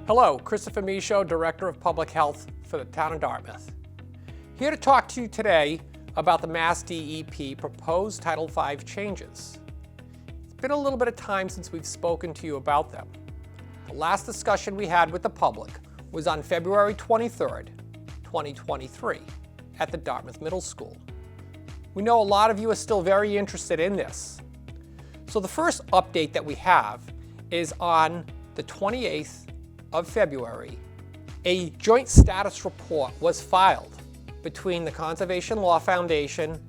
Hello, Christopher Michaud, Director of Public Health for the town of Dartmouth. Here to talk to you today about the MassDEP proposed Title V changes. It's been a little bit of time since we've spoken to you about them. The last discussion we had with the public was on February 23rd, 2023 at the Dartmouth Middle School. We know a lot of you are still very interested in this. So the first update that we have is on the 28th of February, a joint status report was filed between the Conservation Law Foundation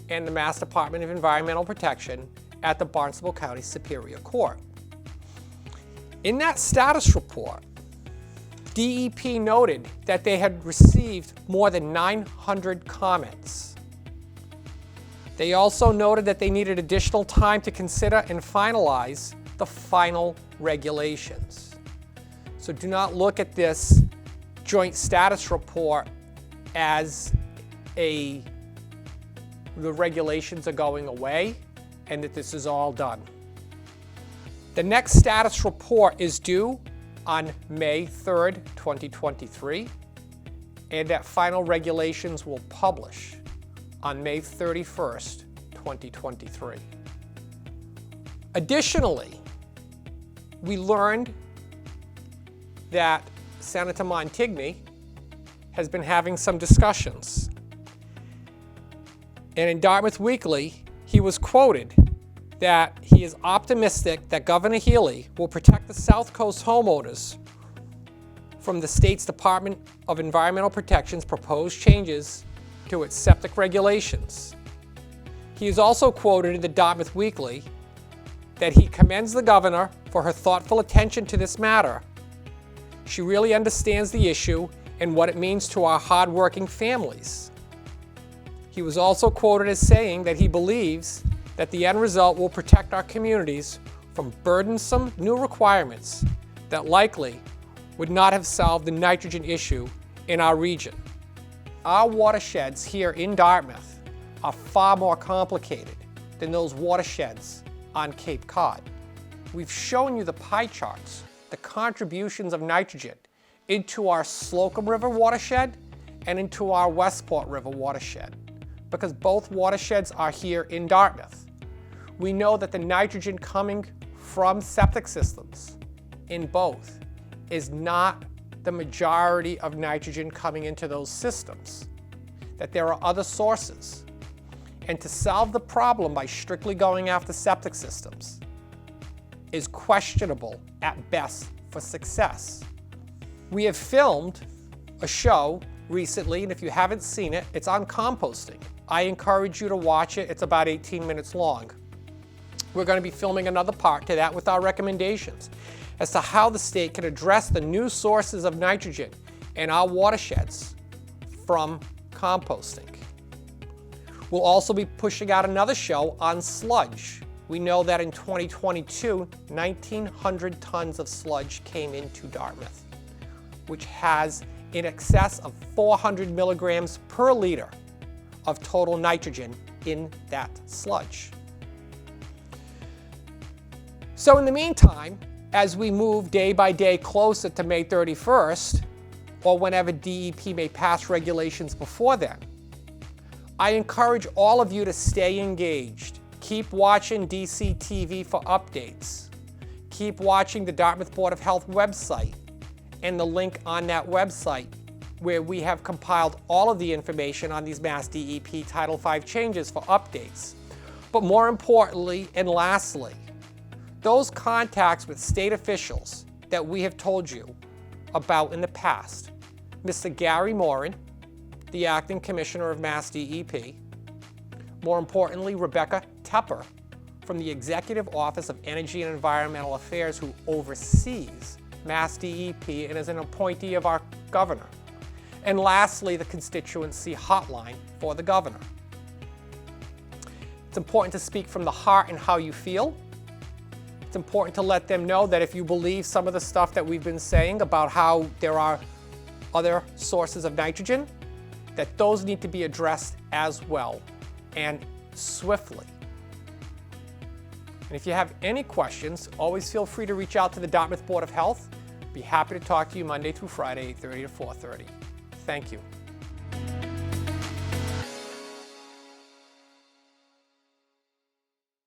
and the Mass Department of Environmental Protection at the Barnstable County Superior Court. In that status report, DEP noted that they had received more than 900 comments. They also noted that they needed additional time to consider and finalize the final regulations. So do not look at this joint status report as the regulations are going away and that this is all done. The next status report is due on May 3rd, 2023, and that final regulations will publish on May 31st, 2023. Additionally, we learned that Senator Montigny has been having some discussions. And in Dartmouth Weekly, he was quoted that he is optimistic that Governor Healy will protect the South Coast homeowners from the state's Department of Environmental Protection's proposed changes to its septic regulations. He is also quoted in the Dartmouth Weekly that he commends the governor for her thoughtful attention to this matter. She really understands the issue and what it means to our hardworking families. He was also quoted as saying that he believes that the end result will protect our communities from burdensome new requirements that likely would not have solved the nitrogen issue in our region. Our watersheds here in Dartmouth are far more complicated than those watersheds on Cape Cod. We've shown you the pie charts, the contributions of nitrogen into our Slocum River watershed and into our Westport River watershed, because both watersheds are here in Dartmouth. We know that the nitrogen coming from septic systems in both is not the majority of nitrogen coming into those systems, that there are other sources. And to solve the problem by strictly going after septic systems is questionable at best for success. We have filmed a show recently, and if you haven't seen it, it's on composting. I encourage you to watch it. It's about 18 minutes long. We're going to be filming another part to that with our recommendations as to how the state can address the new sources of nitrogen in our watersheds from composting. We'll also be pushing out another show on sludge. We know that in 2022, 1,900 tons of sludge came into Dartmouth, which has in excess of 400 milligrams per liter of total nitrogen in that sludge. So in the meantime, as we move day by day closer to May 31st, or whenever DEP may pass regulations before then, I encourage all of you to stay engaged. Keep watching DCTV for updates. Keep watching the Dartmouth Board of Health website and the link on that website where we have compiled all of the information on these MassDEP Title V changes for updates. But more importantly and lastly, those contacts with state officials that we have told you about in the past. Mr. Gary Morin, the Acting Commissioner of MassDEP. More importantly, Rebecca Tepper from the Executive Office of Energy and Environmental Affairs, who oversees MassDEP and is an appointee of our governor. And lastly, the constituency hotline for the governor. It's important to speak from the heart and how you feel. It's important to let them know that if you believe some of the stuff that we've been saying about how there are other sources of nitrogen, that those need to be addressed as well, and swiftly. And if you have any questions, always feel free to reach out to the Dartmouth Board of Health. Be happy to talk to you Monday through Friday, 8:30 to 4:30. Thank you.